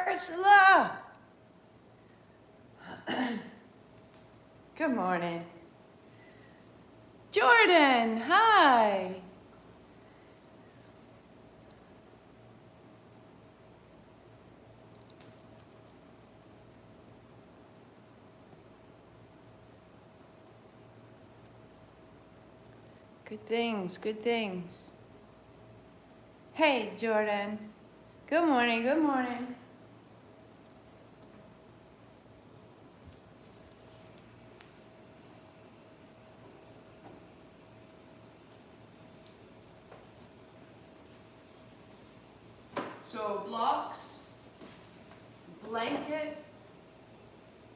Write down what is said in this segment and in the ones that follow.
Ursula! Good morning. Jordan, hi. Good things, good things. Hey, Jordan. Good morning, good morning. So blocks, blanket,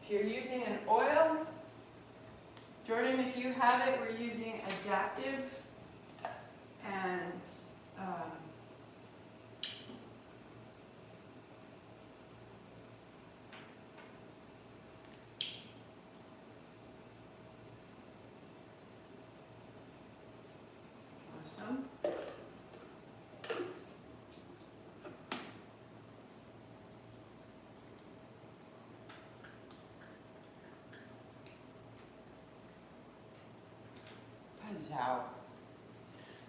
if you're using an oil, Jordan, if you have it, we're using adaptive and awesome.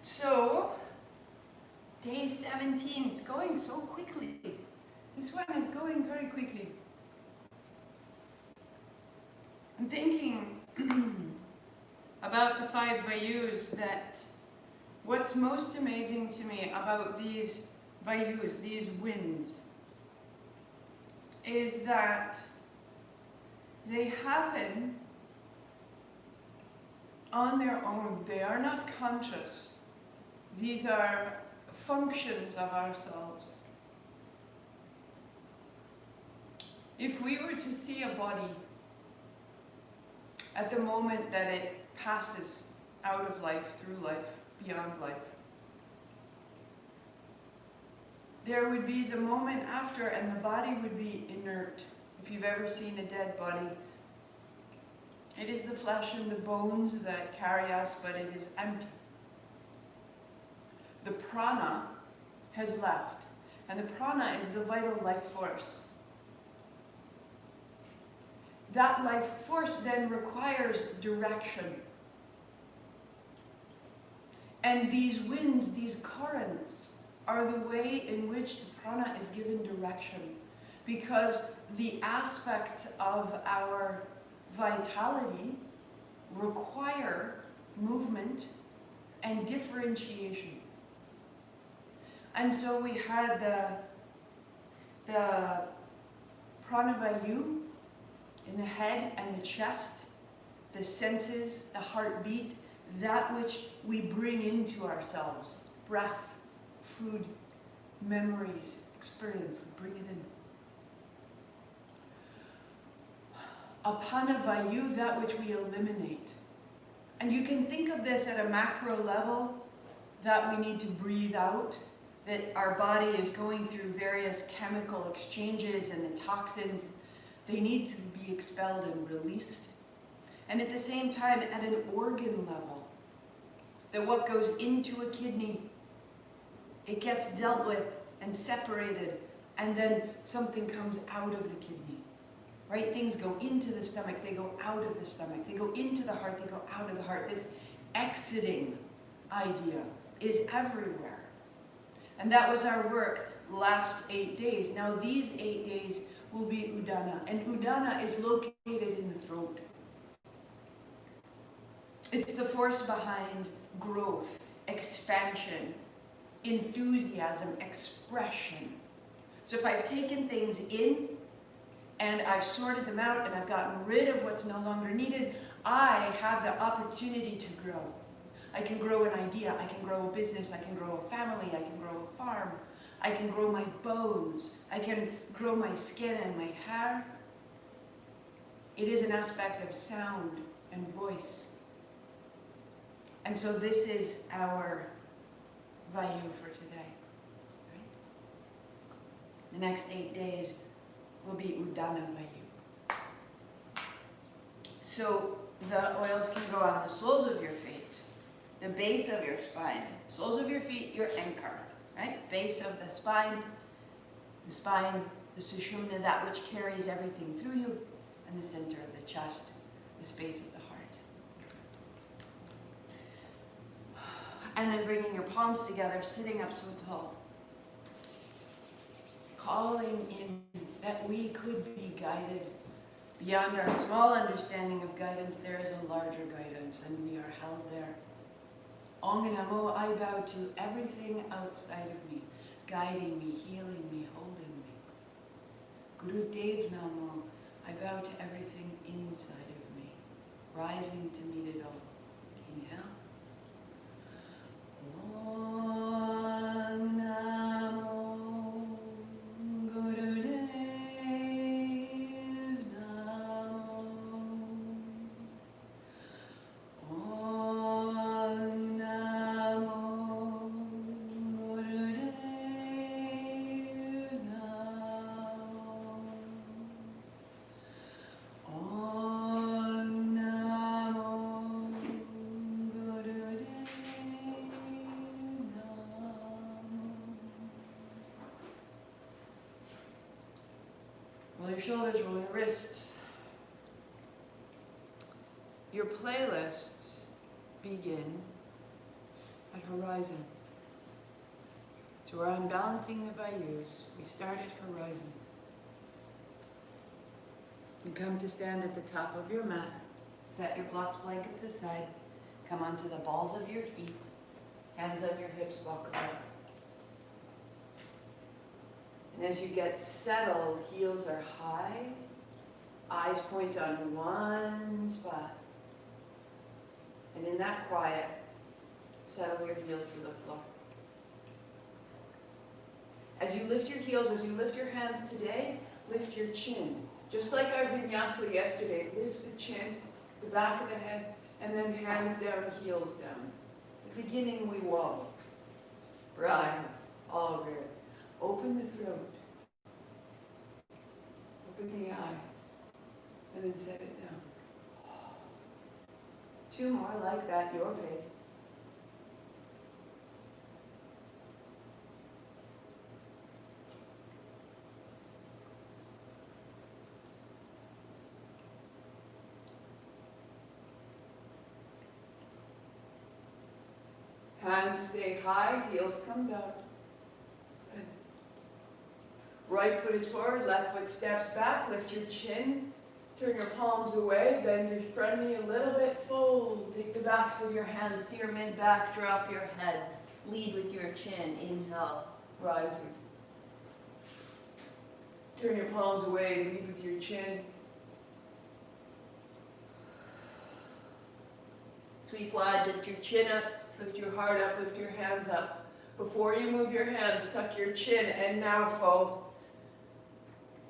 So, day 17, it's going so quickly. This one is going very quickly. I'm thinking about the 5 vayus, that what's most amazing to me about these vayus, these winds, is that they happen on their own. They are not conscious. These are functions of ourselves. If we were to see a body at the moment that it passes out of life, through life, beyond life, there would be the moment after, and the body would be inert. If you've ever seen a dead body, it is the flesh and the bones that carry us, but it is empty. The prana has left, and the prana is the vital life force. That life force then requires direction. And these winds, these currents, are the way in which the prana is given direction, because the aspects of our vitality require movement and differentiation. And so we had the pranavayu in the head and the chest, the senses, the heartbeat, that which we bring into ourselves. Breath, food, memories, experience, we bring it in. Apanavayu, that which we eliminate. And you can think of this at a macro level, that we need to breathe out, that our body is going through various chemical exchanges, and the toxins, they need to be expelled and released. And at the same time, at an organ level, that what goes into a kidney, it gets dealt with and separated, and then something comes out of the kidney. Right? Things go into the stomach, they go out of the stomach. They go into the heart, they go out of the heart. This exiting idea is everywhere. And that was our work last 8 days. Now these 8 days will be Udana. And Udana is located in the throat. It's the force behind growth, expansion, enthusiasm, expression. So if I've taken things in, and I've sorted them out, and I've gotten rid of what's no longer needed, I have the opportunity to grow. I can grow an idea, I can grow a business, I can grow a family, I can grow a farm, I can grow my bones, I can grow my skin and my hair. It is an aspect of sound and voice. And so this is our vayu for today. Right? The next 8 days will be Udana Vayu. So the oils can go on the soles of your feet, the base of your spine, soles of your feet, your anchor, right? Base of the spine the sushumna, that which carries everything through you, and the center of the chest, the space of the heart. And then bringing your palms together, sitting up so tall. Calling in that we could be guided. Beyond our small understanding of guidance, there is a larger guidance, and we are held there. Ong Namo, I bow to everything outside of me, guiding me, healing me, holding me. Guru Dev Namo, I bow to everything inside of me, rising to meet it all. Inhale. Om Namo Guru Dev Namo. Om Namo Guru Dev Namo. Om Namo Guru Dev Namo. Roll your shoulders, roll your wrists. Your playlists begin at horizon. So we're unbalancing the vayus. We start at horizon. You come to stand at the top of your mat. Set your blocks, blankets aside. Come onto the balls of your feet. Hands on your hips, walk up. And as you get settled, heels are high. Eyes point on one spot. And in that quiet, settle your heels to the floor. As you lift your heels, as you lift your hands today, lift your chin. Just like our vinyasa yesterday, lift the chin, the back of the head, and then hands down, heels down. At the beginning, we wobble. Rise, all good. Open the throat. Open the eyes. And then set it down. 2 more like that, your pace. Hands stay high, heels come down. Good. Right foot is forward, left foot steps back, lift your chin. Turn your palms away, bend your front knee a little bit, fold. Take the backs of your hands to your mid-back, drop your head. Lead with your chin, inhale, rising. Turn your palms away, lead with your chin. Sweep wide, lift your chin up, lift your heart up, lift your hands up. Before you move your hands, tuck your chin and now fold.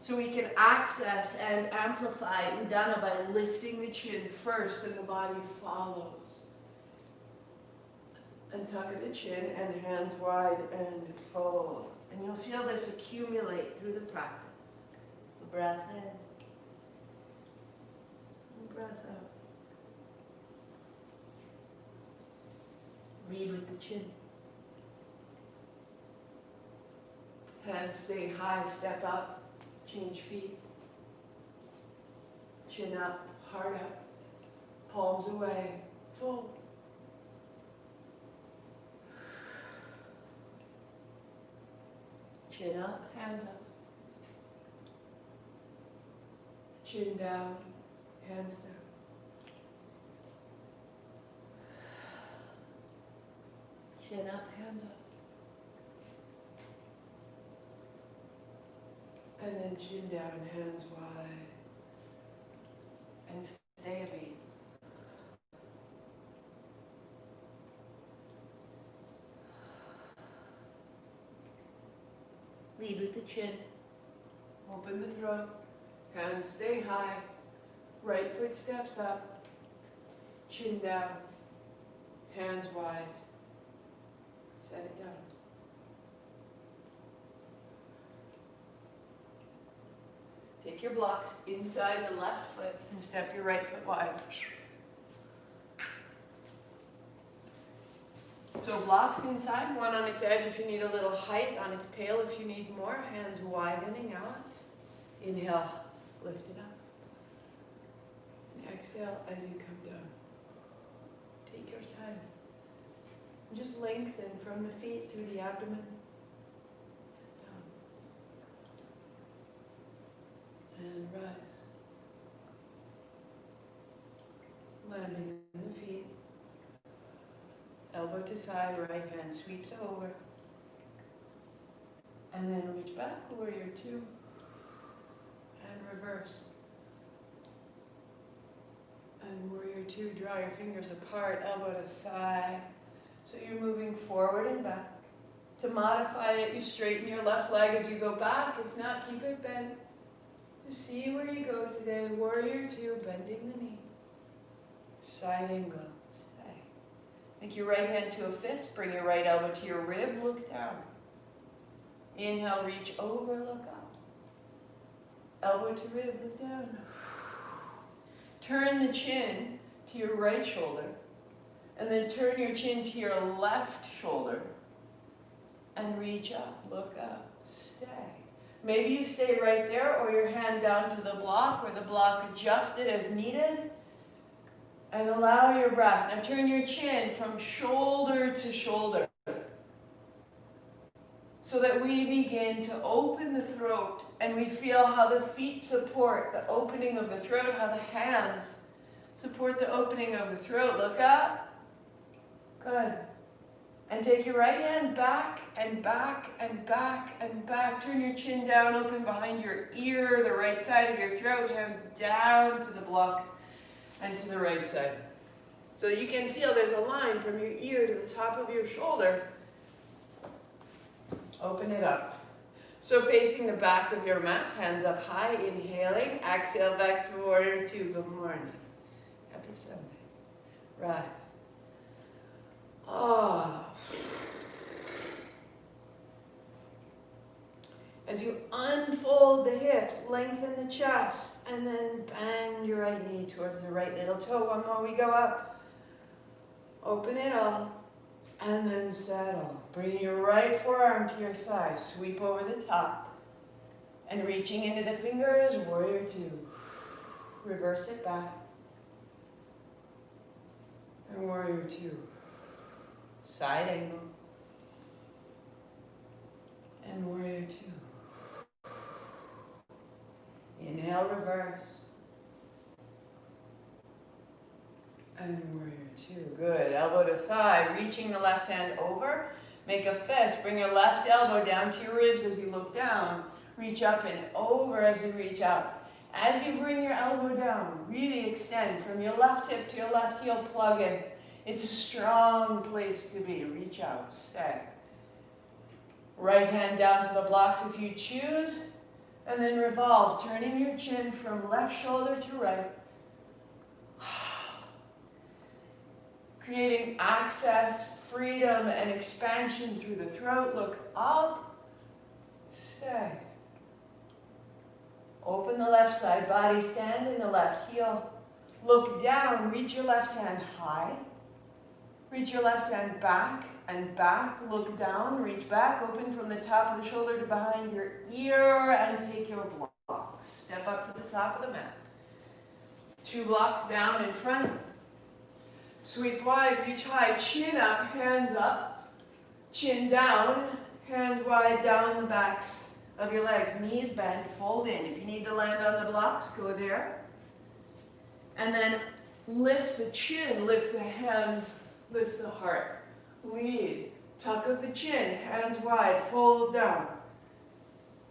So we can access and amplify Udana by lifting the chin first and the body follows. And tuck at the chin and hands wide and fold. And you'll feel this accumulate through the practice. The breath in. And breath out. Lead with the chin. Hands stay high, step up. Change feet. Chin up, heart up, palms away, fold. Chin up, hands up. Chin down, hands down. Chin up, hands up. And then chin down, hands wide. And stay a beat. Lead with the chin. Open the throat. Hands stay high. Right foot steps up. Chin down. Hands wide. Set it down. Take your blocks inside the left foot and step your right foot wide. So blocks inside, one on its edge if you need a little height, on its tail if you need more, hands widening out. Inhale, lift it up. And exhale as you come down. Take your time. And just lengthen from the feet through the abdomen. Down. And rise. Landing on the feet. Elbow to thigh, right hand sweeps over. And then reach back, warrior two. And reverse. And warrior two, draw your fingers apart, elbow to thigh. So you're moving forward and back. To modify it, you straighten your left leg as you go back. If not, keep it bent. Just see where you go today. Warrior two, bending the knee. Side angle, stay. Make your right hand to a fist. Bring your right elbow to your rib. Look down. Inhale, reach over, look up. Elbow to rib, look down. Turn the chin to your right shoulder. And then turn your chin to your left shoulder. And reach up, look up, stay. Maybe you stay right there, or your hand down to the block, or the block adjusted as needed. And allow your breath. Now turn your chin from shoulder to shoulder. So that we begin to open the throat, and we feel how the feet support the opening of the throat, how the hands support the opening of the throat. Look up. Good. And take your right hand back and back and back and back. Turn your chin down, open behind your ear, the right side of your throat, hands down to the block and to the right side. So you can feel there's a line from your ear to the top of your shoulder. Open it up. So facing the back of your mat, hands up high, inhaling. Exhale back to warrior two. Good morning. Happy Sunday. Rise. As you unfold the hips, lengthen the chest, and then bend your right knee towards the right little toe. One more, we go up. Open it up, and then settle. Bring your right forearm to your thigh, sweep over the top, and reaching into the fingers, warrior two. Reverse it back, and warrior two. Side angle, and warrior two. Inhale, reverse. And warrior two. Good. Elbow to thigh. Reaching the left hand over. Make a fist. Bring your left elbow down to your ribs as you look down. Reach up and over as you reach out. As you bring your elbow down, really extend from your left hip to your left heel. Plug in. It's a strong place to be. Reach out. Stay. Right hand down to the blocks if you choose. And then revolve, turning your chin from left shoulder to right. Creating access, freedom, and expansion through the throat. Look up, stay. Open the left side body, stand in the left heel. Look down, reach your left hand high. Reach your left hand back and back. Look down, reach back, open from the top of the shoulder to behind your ear, and take your blocks. Step up to the top of the mat. 2 blocks down in front. Sweep wide, reach high, chin up, hands up. Chin down, hands wide down the backs of your legs. Knees bent, fold in. If you need to land on the blocks, go there. And then lift the chin, lift the hands, lift the heart. Lead. Tuck of the chin, hands wide, fold down.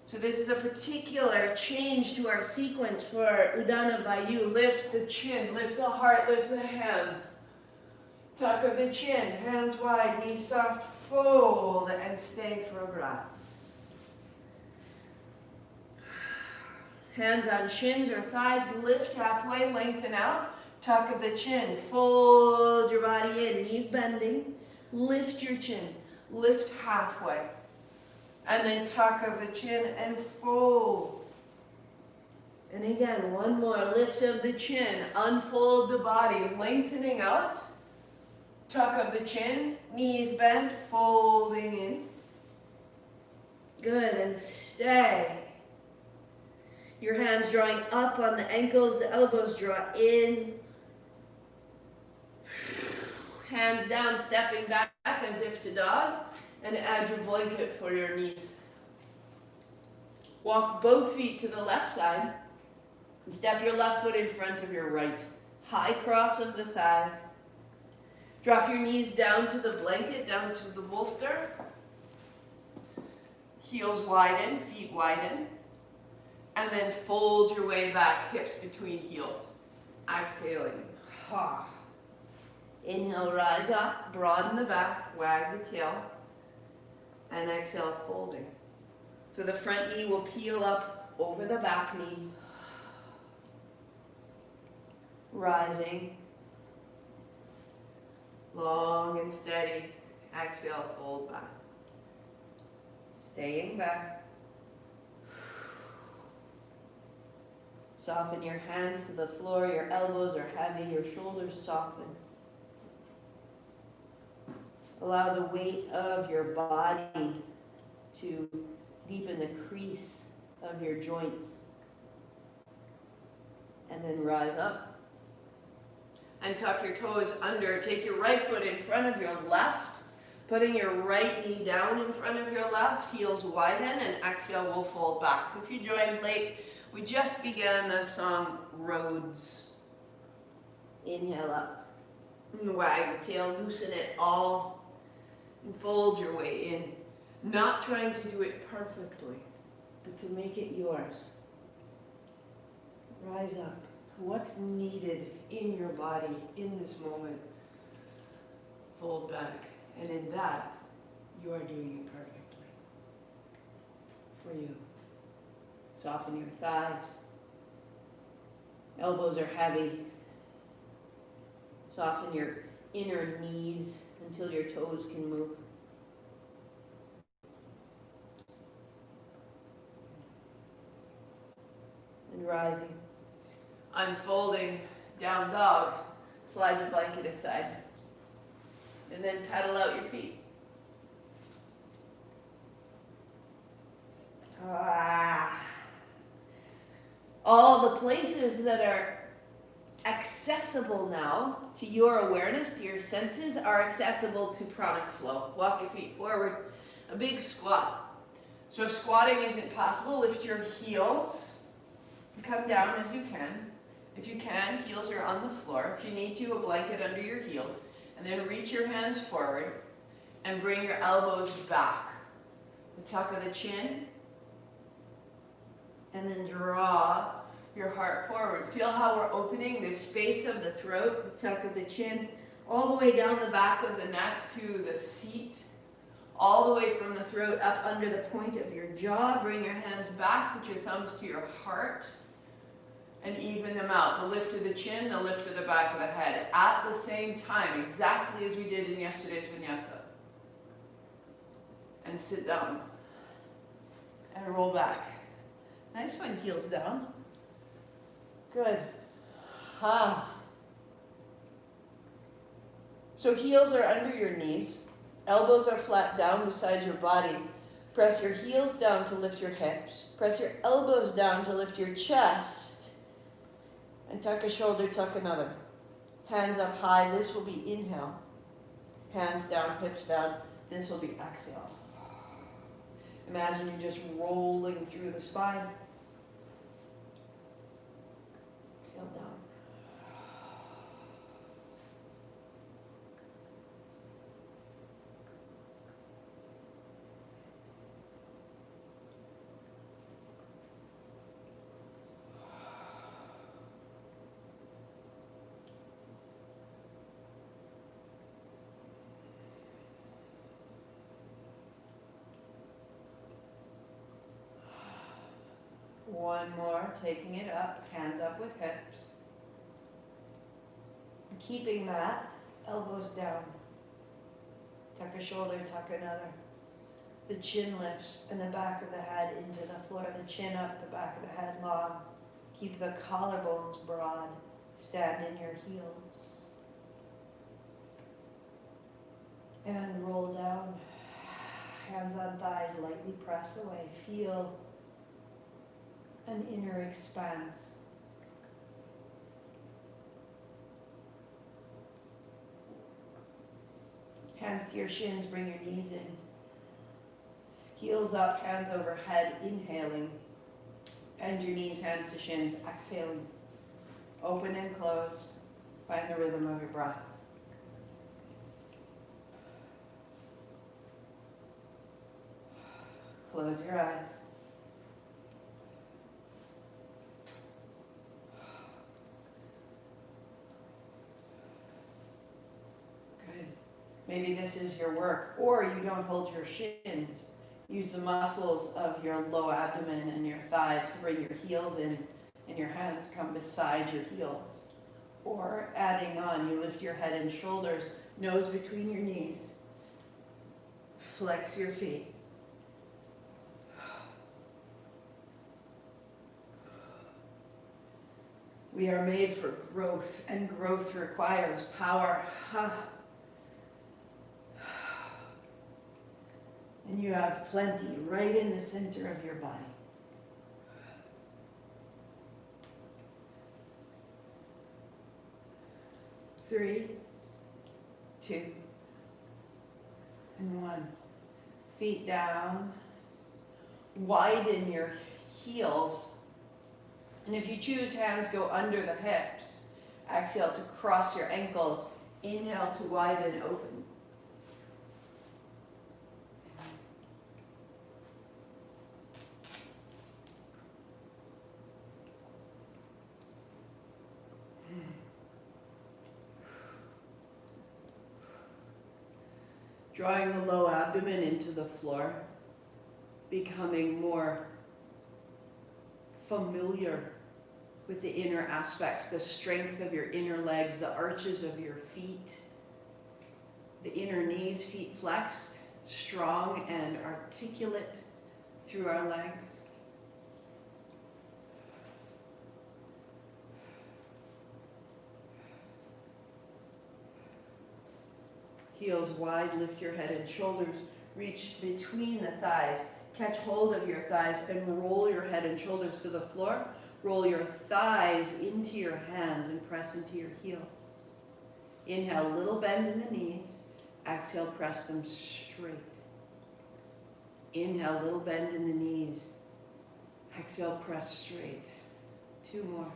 So this is a particular change to our sequence for Udana Vayu. Lift the chin, lift the heart, lift the hands. Tuck of the chin, hands wide, knees soft, fold, and stay for a breath. Hands on shins or thighs, lift halfway, lengthen out. Tuck of the chin, fold your body in, knees bending. Lift your chin, lift halfway. And then tuck of the chin and fold. And again, one more, lift of the chin, unfold the body, lengthening out. Tuck of the chin, knees bent, folding in. Good, and stay. Your hands drawing up on the ankles, the elbows draw in. Hands down, stepping back as if to dog, and add your blanket for your knees. Walk both feet to the left side, and step your left foot in front of your right. High cross of the thighs. Drop your knees down to the blanket, down to the bolster. Heels widen, feet widen. And then fold your way back, hips between heels. Exhaling. Ha. Inhale, rise up, broaden the back, wag the tail. And exhale, folding. So the front knee will peel up over the back knee. Rising. Long and steady. Exhale, fold back. Staying back. Soften your hands to the floor. Your elbows are heavy. Your shoulders soften. Allow the weight of your body to deepen the crease of your joints. And then rise up. And tuck your toes under. Take your right foot in front of your left. Putting your right knee down in front of your left. Heels widen, and exhale, we'll fold back. If you joined late, we just began the song Roads. Inhale up. And wag the tail, loosen it all. And fold your way in. Not trying to do it perfectly, but to make it yours. Rise up. What's needed in your body in this moment? Fold back. And in that, you are doing it perfectly. For you. Soften your thighs. Elbows are heavy. Soften your inner knees until your toes can move. And rising. Unfolding, down dog. Slide your blanket aside. And then pedal out your feet. All the places that are accessible now to your awareness, to your senses, are accessible to pranic flow. Walk your feet forward. A big squat. So if squatting isn't possible, lift your heels. Come down as you can. If you can, heels are on the floor. If you need to, a blanket under your heels. And then reach your hands forward and bring your elbows back. The tuck of the chin. And then draw your heart forward. Feel how we're opening this space of the throat, the tuck of the chin, all the way down the back of the neck to the seat. All the way from the throat up under the point of your jaw. Bring your hands back, put your thumbs to your heart. And even them out. The lift of the chin, the lift of the back of the head. At the same time, exactly as we did in yesterday's vinyasa. And sit down. And roll back. Nice one, heels down. Good. So heels are under your knees. Elbows are flat down beside your body. Press your heels down to lift your hips. Press your elbows down to lift your chest. And tuck a shoulder, tuck another. Hands up high, this will be inhale. Hands down, hips down, this will be exhale. Imagine you're just rolling through the spine. Exhale down. One more, taking it up, hands up with hips. Keeping that, elbows down. Tuck a shoulder, tuck another. The chin lifts and the back of the head into the floor. The chin up, the back of the head long. Keep the collarbones broad. Stand in your heels. And roll down. Hands on thighs, lightly press away. Feel an inner expanse. Hands to your shins, bring your knees in. Heels up, hands overhead, inhaling. Bend your knees, hands to shins, exhaling. Open and close. Find the rhythm of your breath. Close your eyes. Good. Maybe this is your work, or you don't hold your shins. Use the muscles of your low abdomen and your thighs to bring your heels in, and your hands come beside your heels. Or adding on, you lift your head and shoulders, nose between your knees. Flex your feet. We are made for growth, and growth requires power. And you have plenty right in the center of your body. Three, two, and one. Feet down. Widen your heels. And if you choose, hands go under the hips. Exhale to cross your ankles. Inhale to widen open. Drawing the low abdomen into the floor, becoming more familiar with the inner aspects, the strength of your inner legs, the arches of your feet, the inner knees, feet flexed, strong and articulate through our legs. Heels wide, lift your head and shoulders, reach between the thighs, catch hold of your thighs and roll your head and shoulders to the floor. Roll your thighs into your hands and press into your heels. Inhale, little bend in the knees. Exhale, press them straight. Inhale, little bend in the knees. Exhale, press straight. Two more.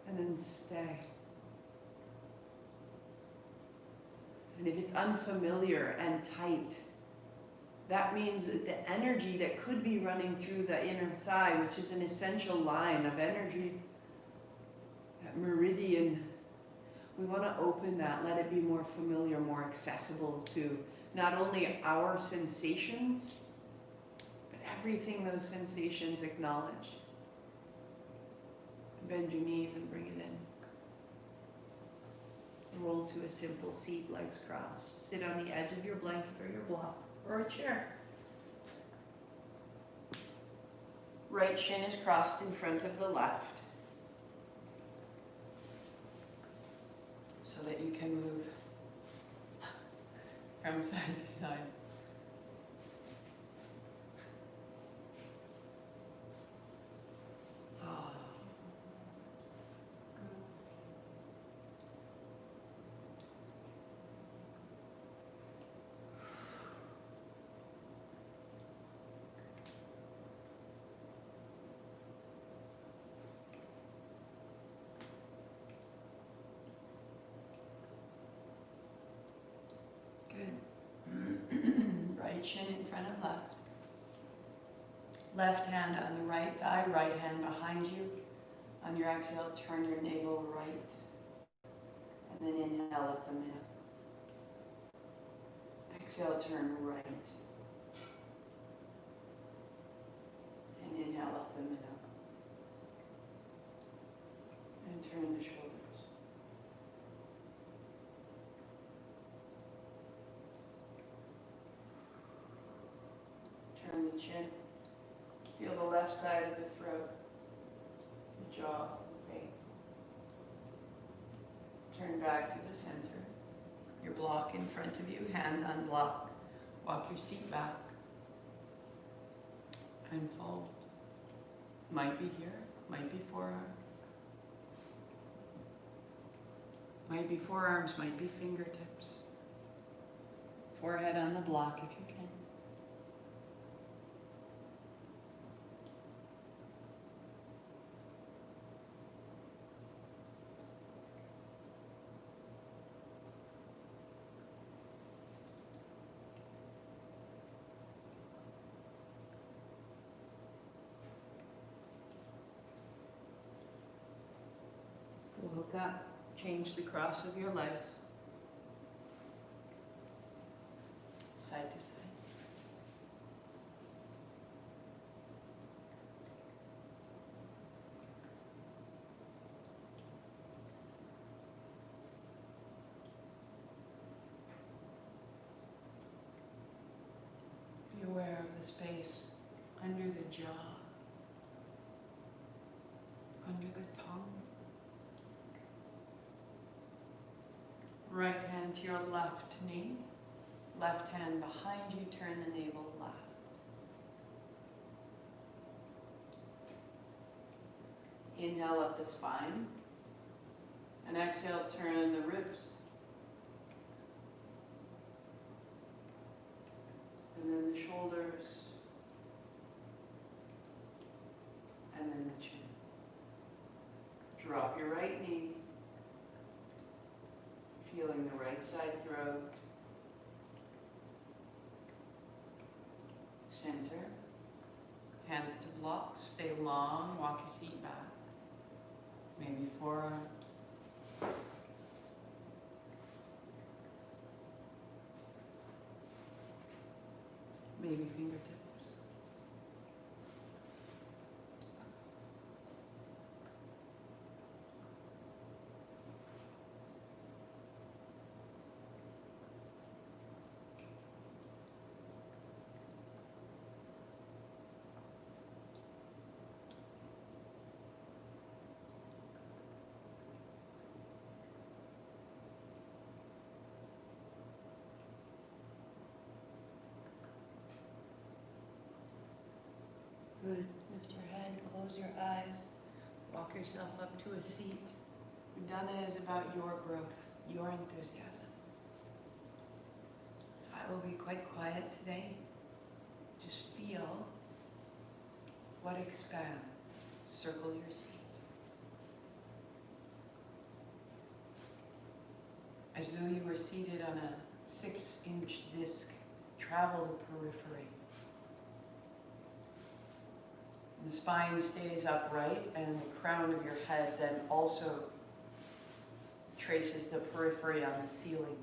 And then stay. And if it's unfamiliar and tight, that means that the energy that could be running through the inner thigh, which is an essential line of energy, that meridian, we want to open that, let it be more familiar, more accessible to not only our sensations, but everything those sensations acknowledge. Bend your knees and bring it in. Roll to a simple seat, legs crossed. Sit on the edge of your blanket or your block or a chair. Right shin is crossed in front of the left so that you can move from side to side. Right shin in front of left. Left hand on the right thigh, right hand behind you. On your exhale, turn your navel right. And then inhale up the middle. Exhale, turn right. And inhale up the middle. And turn the shoulders. Turn the chin. Feel the left side of the throat, the jaw, the face. Turn back to the center. Your block in front of you, hands on block. Walk your seat back. And fold. Might be here, might be forearms. Might be forearms, might be fingertips. Forehead on the block if you can. Look up, change the cross of your legs, side to side. Be aware of the space under the jaw, under the tongue. Right hand to your left knee, left hand behind you, turn the navel left. Inhale up the spine, and exhale, turn the ribs. And then the shoulders, and then the chin. Drop your right knee. Feeling the right side throat. Center. Hands to block. Stay long. Walk your seat back. Maybe forearm. Maybe fingertips. Good. Lift your head, close your eyes, walk yourself up to a seat. Udana is about your growth, your enthusiasm. So I will be quite quiet today. Just feel what expands. Circle your seat. As though you were seated on a 6-inch disc, travel the periphery. The spine stays upright and the crown of your head then also traces the periphery on the ceiling.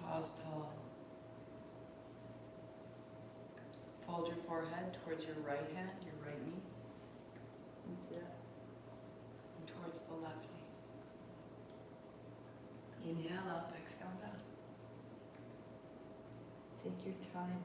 Pause tall. Fold your forehead towards your right hand, your right knee. And sit up. And towards the left knee. Inhale up, exhale down. Take your time.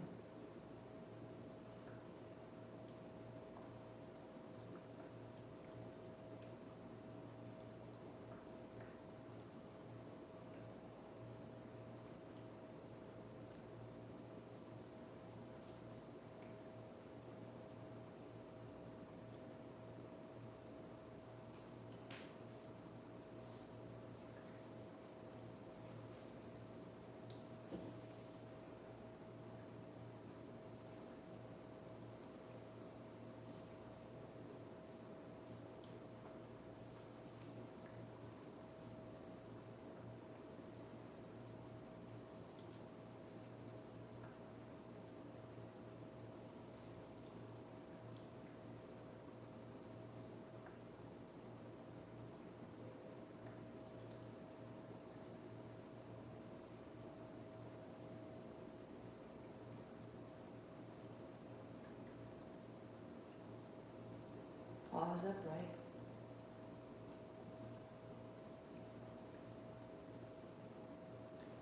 Paws upright.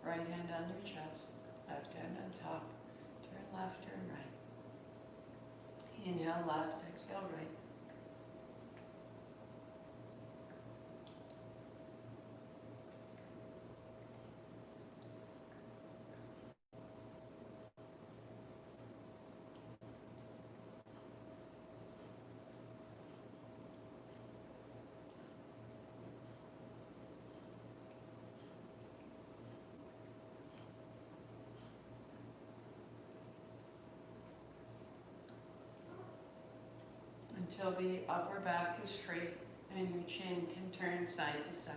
Right hand under chest, left hand on top. Turn left, turn right. Inhale left, exhale right. Until the upper back is straight and your chin can turn side to side.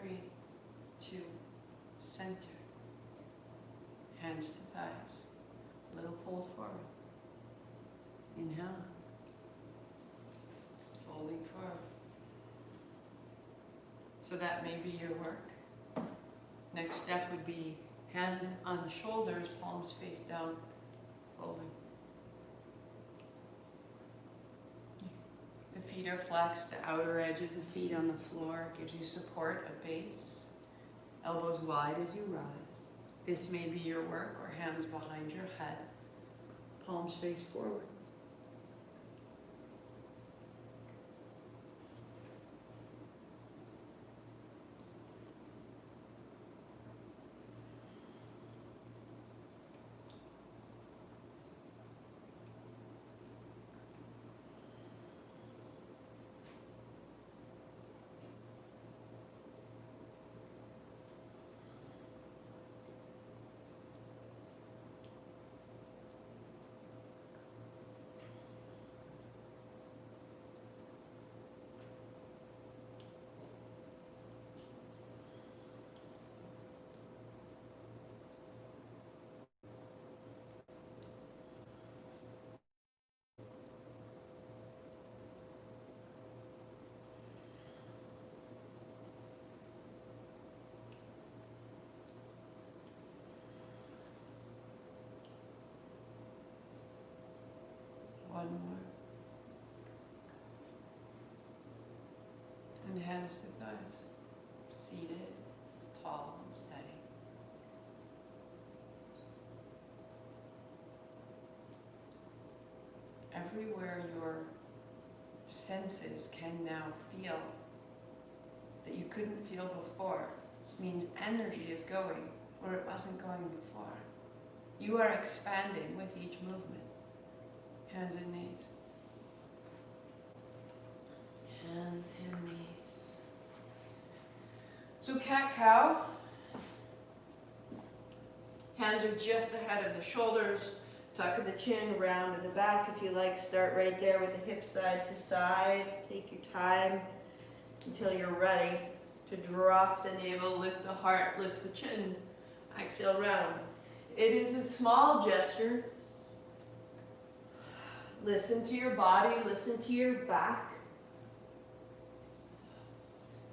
Three, two, center. Hands to thighs. Little fold forward. Inhale. Folding forward. So that may be your work. Next step would be hands on the shoulders, palms face down, folding. The feet are flexed, the outer edge of the feet on the floor gives you support, a base. Elbows wide as you rise. This may be your work, or hands behind your head, palms face forward. One more. And hands to thighs. Seated, tall and steady. Everywhere your senses can now feel that you couldn't feel before means energy is going where it wasn't going before. You are expanding with each movement. Hands and knees. Hands and knees. So cat-cow. Hands are just ahead of the shoulders. Tucking the chin around in the back if you like. Start right there with the hips side to side. Take your time until you're ready to drop the navel, lift the heart, lift the chin. Exhale round. It is a small gesture. Listen to your body, listen to your back.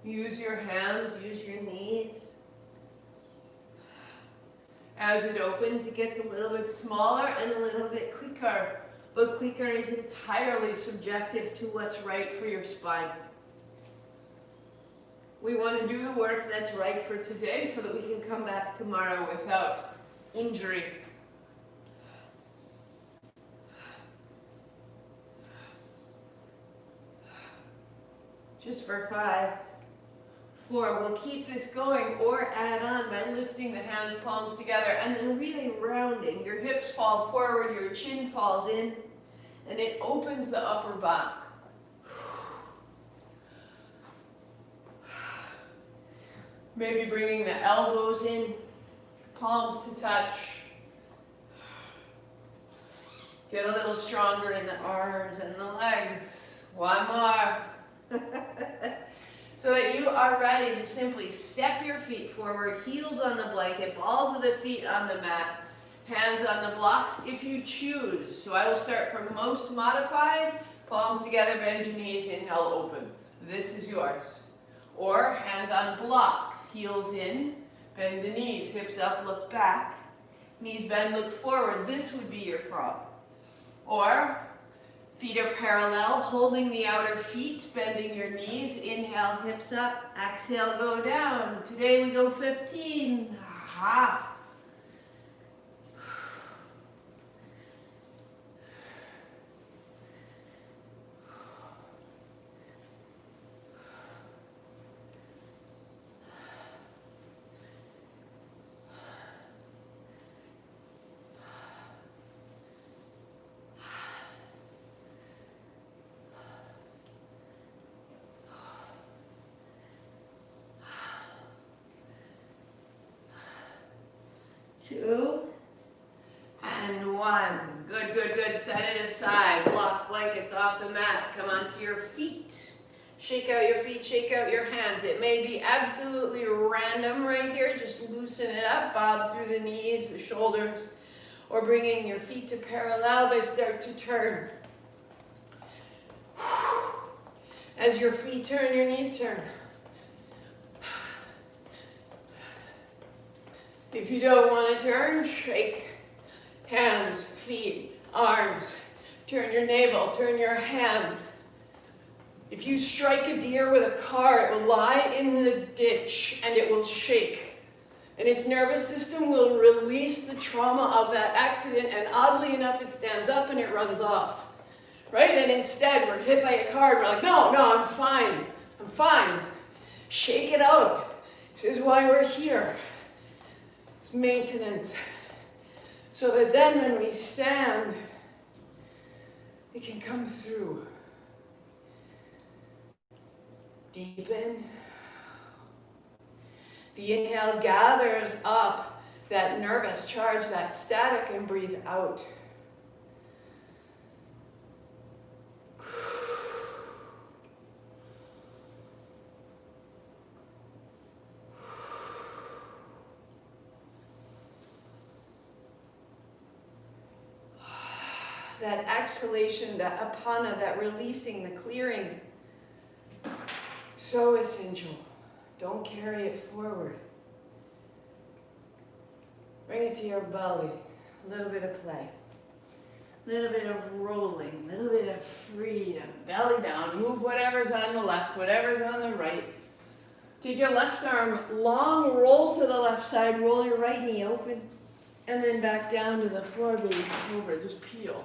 Use your hands, use your knees. As it opens, it gets a little bit smaller and a little bit quicker. But quicker is entirely subjective to what's right for your spine. We want to do the work that's right for today so that we can come back tomorrow without injury. Just for 5, 4, we'll keep this going or add on by lifting the hands, palms together, and then really rounding. Your hips fall forward, your chin falls in, and it opens the upper back. Maybe bringing the elbows in, palms to touch. Get a little stronger in the arms and the legs. One more. So that you are ready to simply step your feet forward, heels on the blanket, balls of the feet on the mat, hands on the blocks if you choose. So I will start from most modified, palms together, bend your knees, inhale, open. This is yours. Or hands on blocks, heels in, bend the knees, hips up, look back. Knees bend, look forward. This would be your frog. Or feet are parallel, holding the outer feet, bending your knees. Inhale, hips up. Exhale, go down. Today we go 15. Aha. Two, and one. Good, good, good. Set it aside. Blocks, blankets off the mat. Come onto your feet. Shake out your feet, shake out your hands. It may be absolutely random right here. Just loosen it up. Bob through the knees, the shoulders, or bringing your feet to parallel. They start to turn. As your feet turn, your knees turn. If you don't want to turn, shake. Hands, feet, arms. Turn your navel, turn your hands. If you strike a deer with a car, it will lie in the ditch and it will shake. And its nervous system will release the trauma of that accident, and oddly enough, it stands up and it runs off. Right? And instead, we're hit by a car and we're like, no, I'm fine. I'm fine. Shake it out. This is why we're here. It's maintenance. So that then when we stand, it can come through. Deepen. The inhale gathers up that nervous charge, that static, and breathe out. That exhalation, that apana, that releasing, the clearing, so essential. Don't carry it forward. Bring it to your belly. A little bit of play. A little bit of rolling. A little bit of freedom. Belly down. Move whatever's on the left, whatever's on the right. Take your left arm long, roll to the left side, roll your right knee open, and then back down to the floor, baby. Over, just peel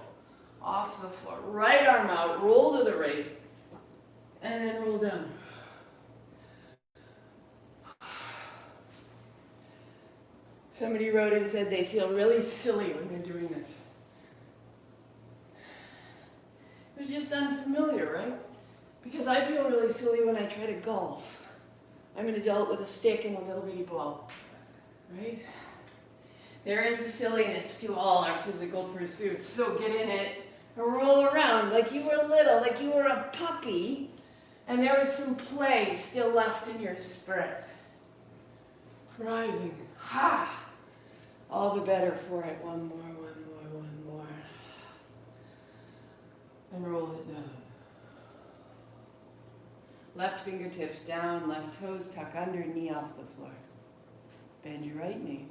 off the floor. Right arm out, roll to the right, and then roll down. Somebody wrote and said they feel really silly when they're doing this. It was just unfamiliar, right? Because I feel really silly when I try to golf. I'm an adult with a stick and a little bitty ball, right? There is a silliness to all our physical pursuits, so get in it and roll around like you were little, like you were a puppy, and there was some play still left in your spirit. Rising, ha! All the better for it. One more. And roll it down. Left fingertips down, left toes tuck under, knee off the floor. Bend your right knee.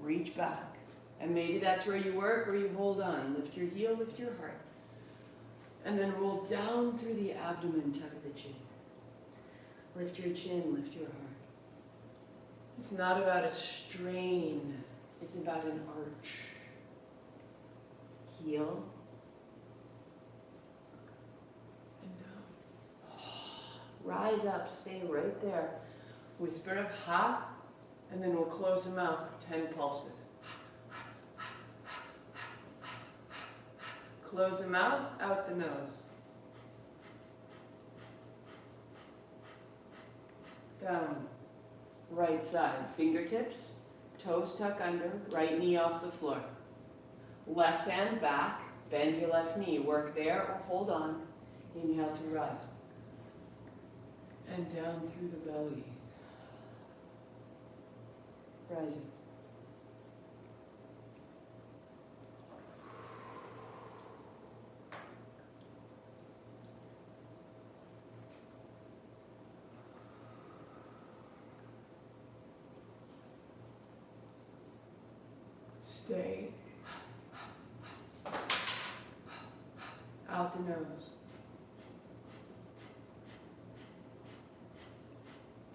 Reach back. And maybe that's where you work or you hold on. Lift your heel, lift your heart. And then roll down through the abdomen, tuck the chin. Lift your chin, lift your heart. It's not about a strain. It's about an arch. Heel. And down. Rise up, stay right there. Whisper of ha, and then we'll close the mouth for 10 pulses. Close the mouth, out the nose. Down. Right side, fingertips, toes tuck under, right knee off the floor. Left hand back, bend your left knee. Work there or hold on. Inhale to rise. And down through the belly. Rising. Stay. Out the nose.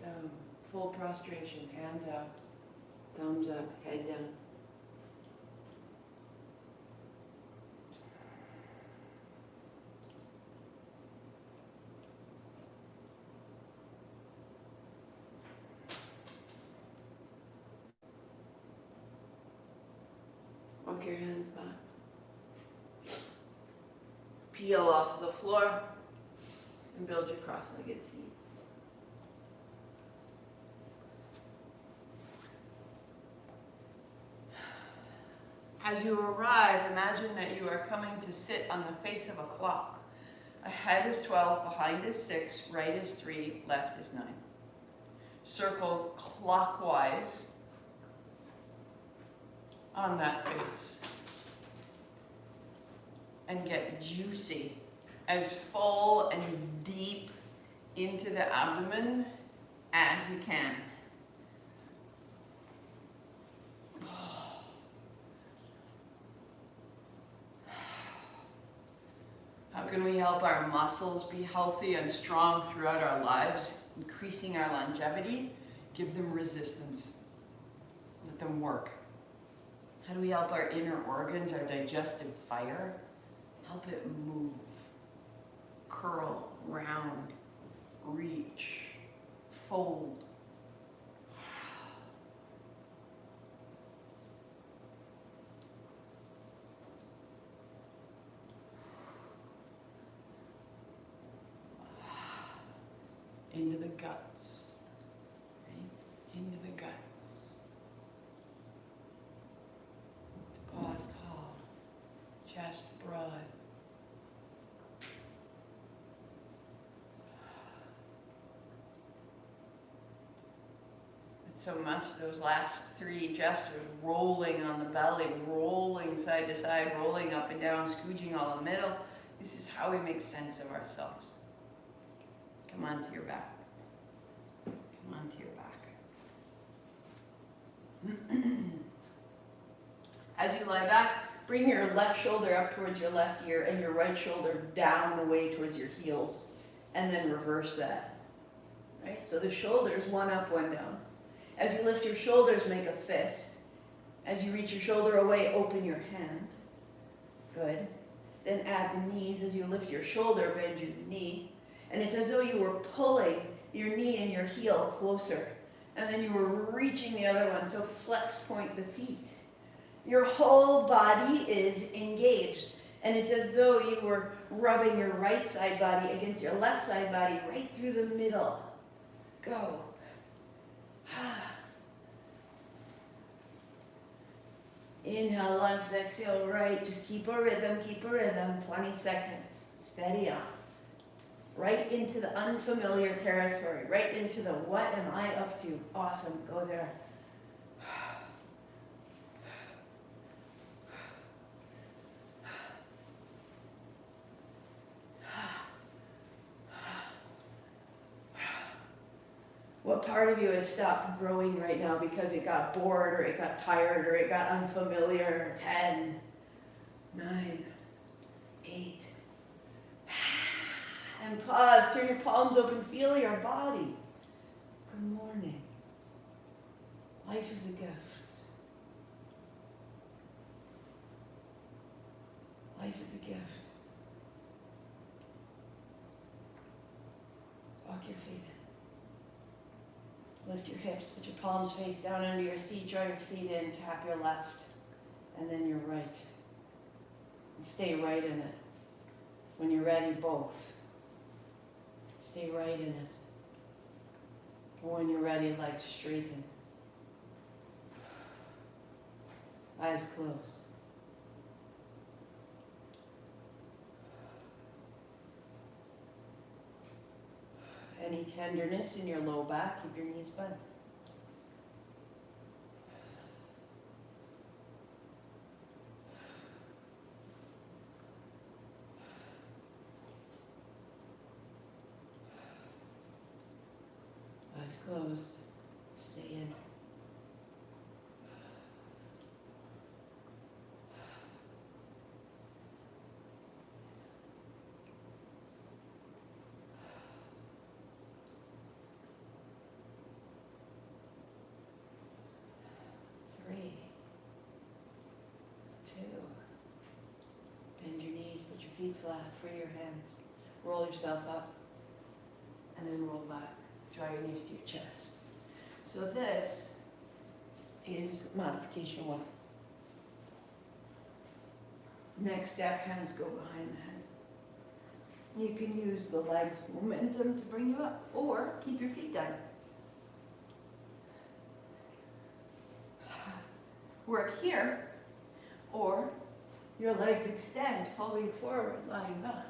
Down. Full prostration. Hands out. Thumbs up. Head down. Walk your hands back. Peel off the floor and build your cross-legged seat. As you arrive, imagine that you are coming to sit on the face of a clock. Ahead is 12, behind is 6, right is 3, left is 9. Circle clockwise on that face. And get juicy, as full and deep into the abdomen as you can. How can we help our muscles be healthy and strong throughout our lives, increasing our longevity? Give them resistance. Let them work. How do we help our inner organs, our digestive fire? Help it move, curl, round, reach, fold. Into the guts, right? Into the guts. Paws tall, chest broad. It's so much, those last 3 gestures, rolling on the belly, rolling side to side, rolling up and down, scooging all the middle. This is how we make sense of ourselves. Come on to your back. Come on to your back. As you lie back, bring your left shoulder up towards your left ear and your right shoulder down the way towards your heels. And then reverse that. Right? So the shoulders, one up, one down. As you lift your shoulders, make a fist. As you reach your shoulder away, open your hand. Good. Then add the knees. As you lift your shoulder, bend your knee. And it's as though you were pulling your knee and your heel closer. And then you were reaching the other one, so flex point the feet. Your whole body is engaged. And it's as though you were rubbing your right side body against your left side body right through the middle. Go. Inhale left, exhale right. Just keep a rhythm, 20 seconds. Steady on. Right into the unfamiliar territory, right into the what am I up to? Awesome, go there. What part of you has stopped growing right now because it got bored or it got tired or it got unfamiliar? 10, 9, 8. And pause, turn your palms open, feel your body. Good morning. Life is a gift. Life is a gift. Walk your feet in. Lift your hips, put your palms face down under your seat, draw your feet in, tap your left, and then your right. And stay right in it. When you're ready, both. Stay right in it. When you're ready, legs straighten. Eyes closed. Any tenderness in your low back, keep your knees bent. Eyes closed. Stay in. Three, two. Bend your knees, put your feet flat, free your hands. Roll yourself up, and then roll back. Draw your knees to your chest. So this is modification 1. Next step, hands go behind the head. You can use the legs momentum to bring you up, or keep your feet down. Work here, or your legs extend, folding forward, lying back.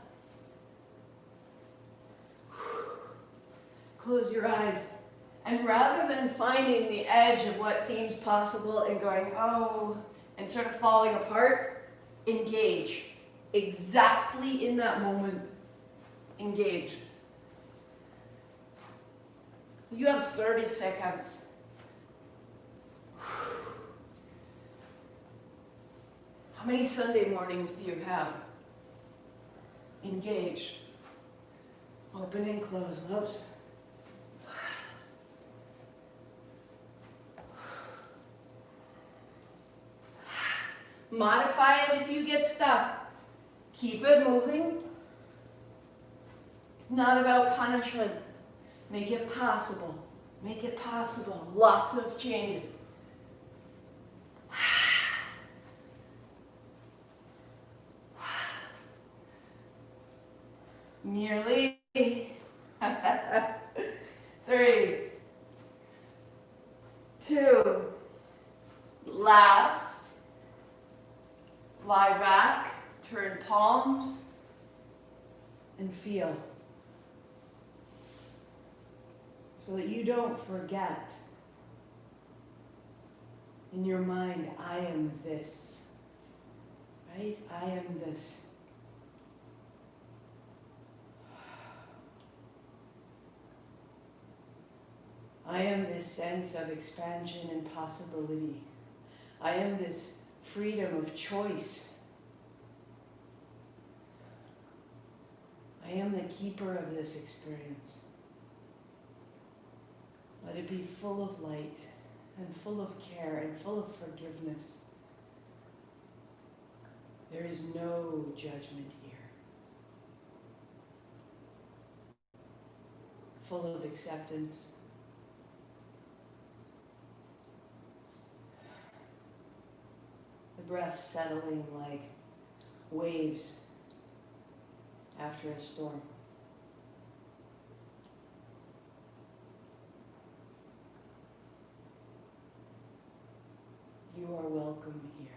Close your eyes. And rather than finding the edge of what seems possible and going, oh, and sort of falling apart, engage. Exactly in that moment, engage. You have 30 seconds. How many Sunday mornings do you have? Engage. Open and close. Close. Modify it if you get stuck. Keep it moving. It's not about punishment. Make it possible. Make it possible. Lots of changes. Nearly. 3, 2, last. Lie back, turn palms, and feel. So that you don't forget in your mind, I am this. Right? I am this. I am this sense of expansion and possibility. I am this freedom of choice. I am the keeper of this experience. Let it be full of light and full of care and full of forgiveness. There is no judgment here. Full of acceptance. The breath settling like waves after a storm. You are welcome here.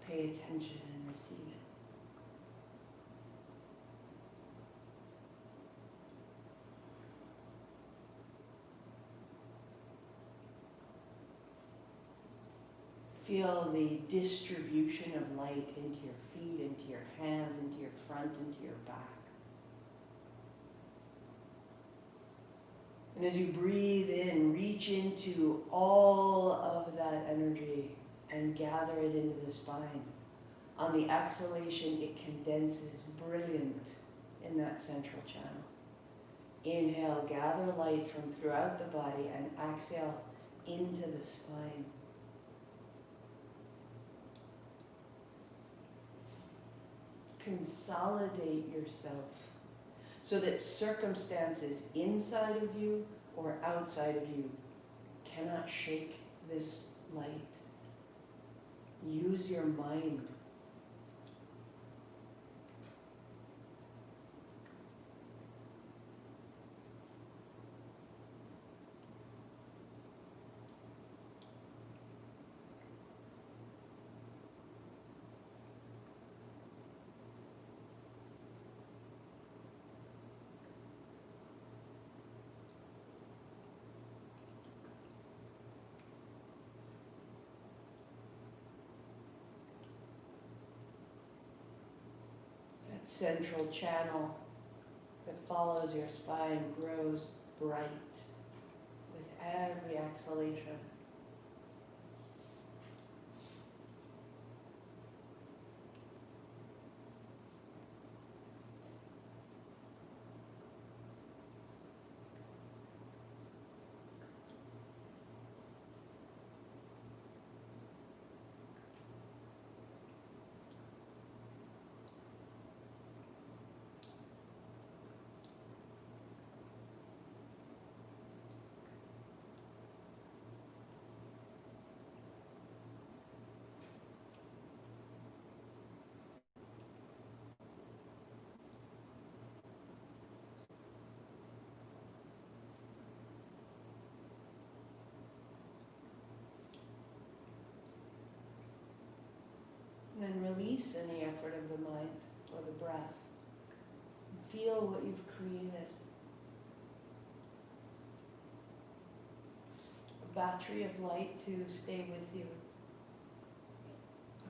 Pay attention and receive it. Feel the distribution of light into your feet, into your hands, into your front, into your back. And as you breathe in, reach into all of that energy and gather it into the spine. On the exhalation, it condenses brilliant in that central channel. Inhale, gather light from throughout the body, and exhale into the spine. Consolidate yourself so that circumstances inside of you or outside of you cannot shake this light. Use your mind. That central channel that follows your spine grows bright with every exhalation. And then release any effort of the mind or the breath. Feel what you've created. A battery of light to stay with you.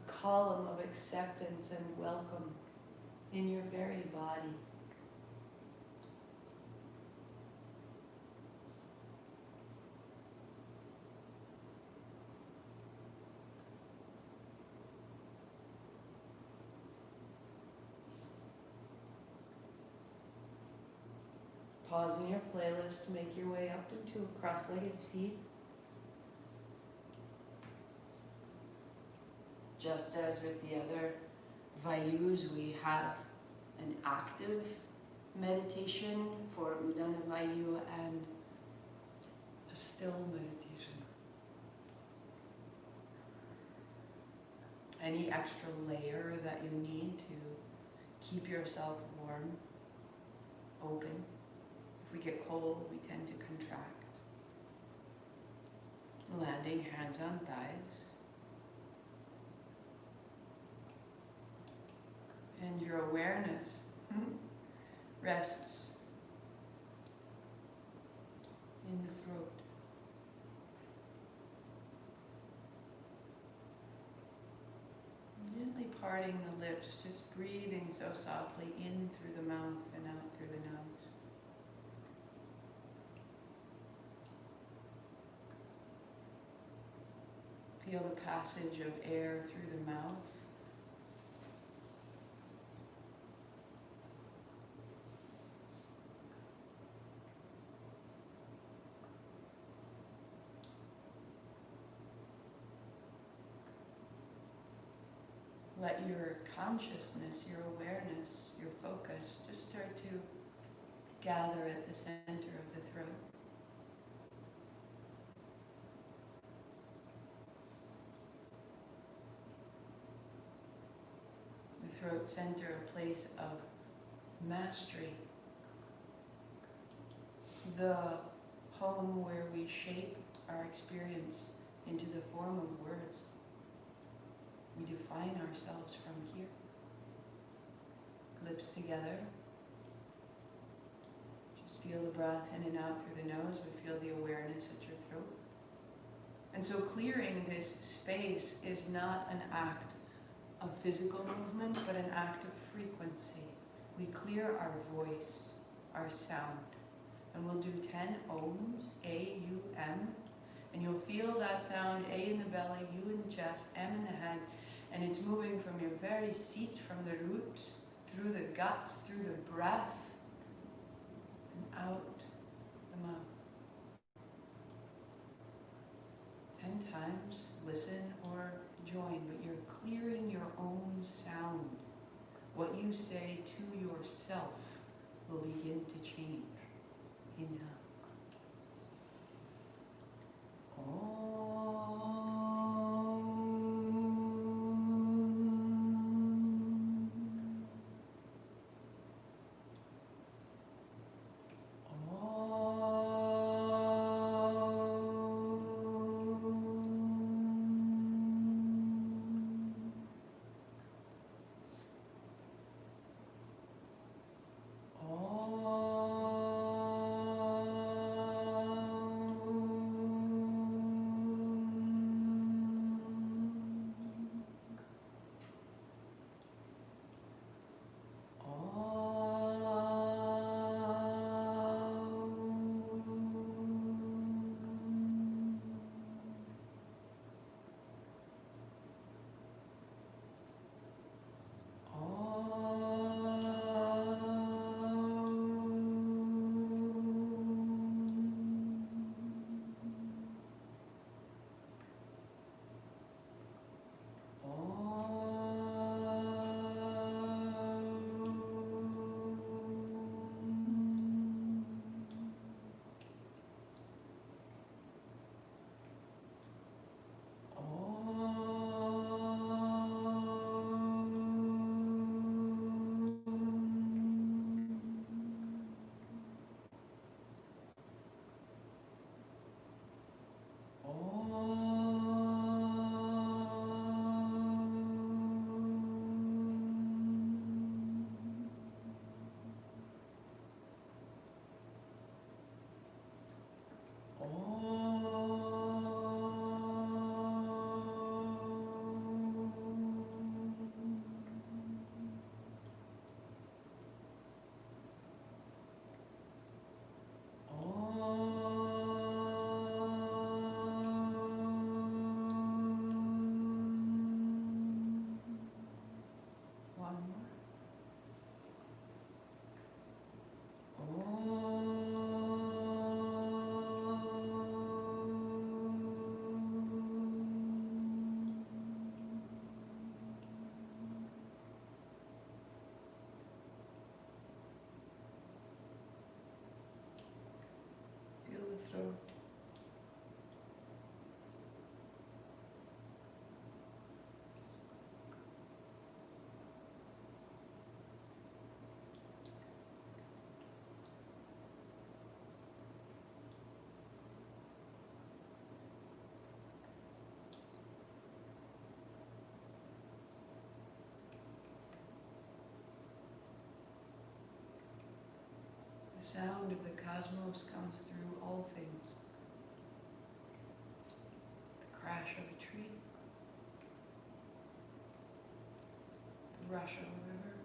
A column of acceptance and welcome in your very body. Pause in your playlist, make your way up into a cross-legged seat. Just as with the other vayus, we have an active meditation for Udana Vayu and a still meditation. Any extra layer that you need to keep yourself warm, open. If we get cold, we tend to contract. Landing hands on thighs. And your awareness rests in the throat. Gently parting the lips, just breathing so softly in through the mouth and out through the nose. Feel the passage of air through the mouth. Let your consciousness, your awareness, your focus just start to gather at the center of the throat. The throat center, a place of mastery. The home where we shape our experience into the form of words. We define ourselves from here. Lips together. Just feel the breath in and out through the nose, but feel the awareness at your throat. And so clearing this space is not an act of physical movement, but an act of frequency. We clear our voice, our sound. And we'll do 10 ohms, A, U, M. And you'll feel that sound, A in the belly, U in the chest, M in the head. And it's moving from your very seat, from the root, through the guts, through the breath, and out the mouth. 10 times, listen or join, but you're clearing your own sound. What you say to yourself will begin to change. Inhale. sound of the cosmos comes through all things. The crash of a tree, the rush of a river.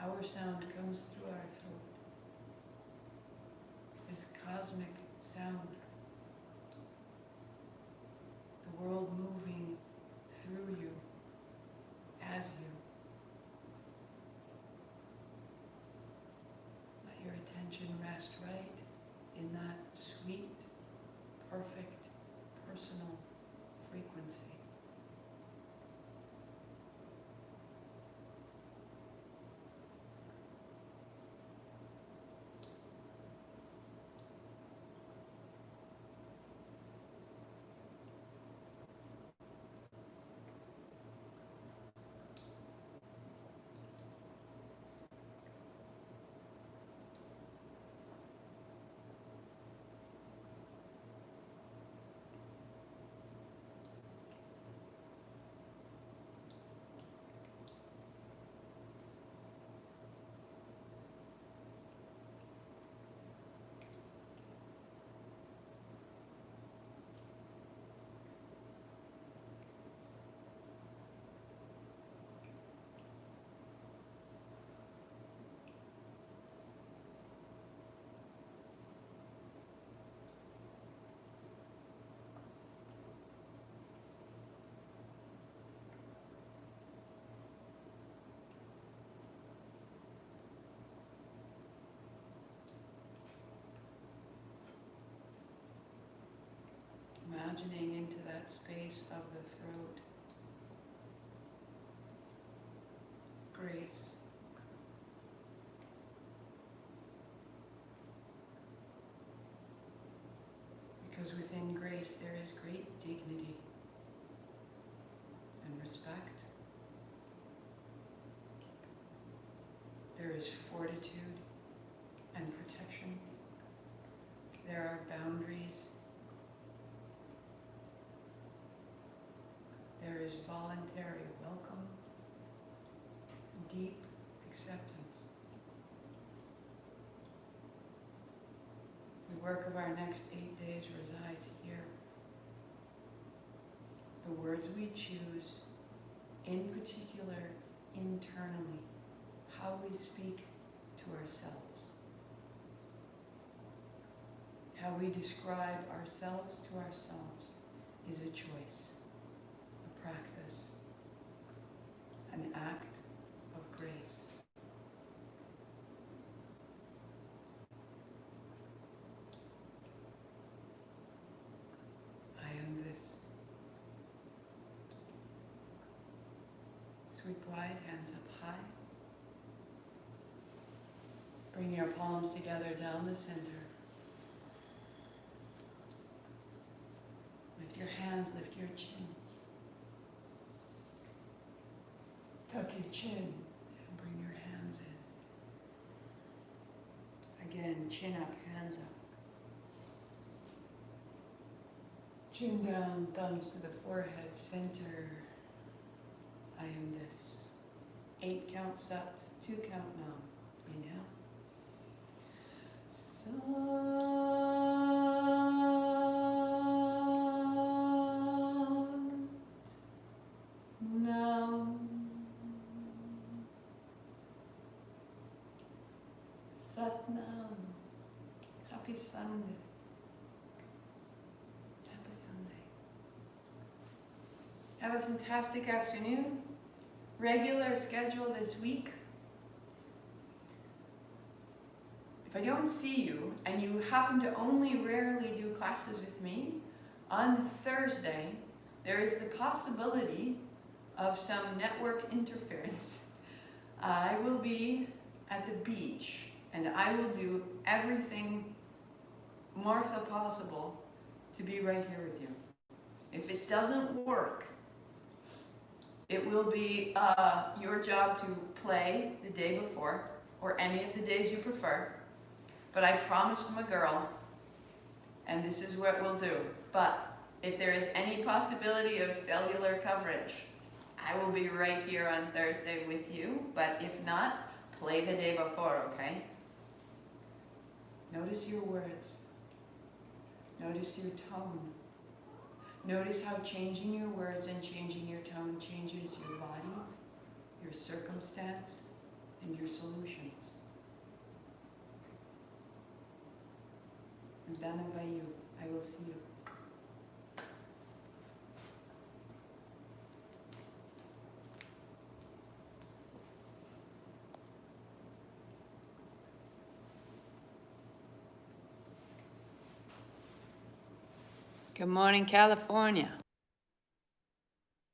Our sound comes through our throat. This cosmic sound. The world moving through you, as you. Let your attention rest right in that sweet, perfect, personal frequency. Imagining into that space of the throat, grace. Because within grace there is great dignity and respect. There is fortitude and protection. There are boundaries. There is voluntary welcome, deep acceptance. The work of our next 8 days resides here. The words we choose, in particular, internally, how we speak to ourselves, how we describe ourselves to ourselves is a choice. Practice, an act of grace. I am this. Sweep wide, hands up high. Bring your palms together down the center. Lift your hands, lift your chin. Tuck your chin and bring your hands in. Again, chin up, hands up. Chin down, thumbs to the forehead, center. I am this. 8 counts up, 2 count down. Inhale. Satnam. Happy Sunday. Happy Sunday. Have a fantastic afternoon. Regular schedule this week. If I don't see you and you happen to only rarely do classes with me, on Thursday there is the possibility of some network interference. I will be at the beach and I will do everything Martha possible to be right here with you. If it doesn't work, it will be your job to play the day before or any of the days you prefer. But I promised my girl, and this is what we'll do. But if there is any possibility of cellular coverage, I will be right here on Thursday with you. But if not, play the day before, okay? Notice your words. Notice your tone. Notice how changing your words and changing your tone changes your body, your circumstance, and your solutions. Dana vayu. I will see you. Good morning, California.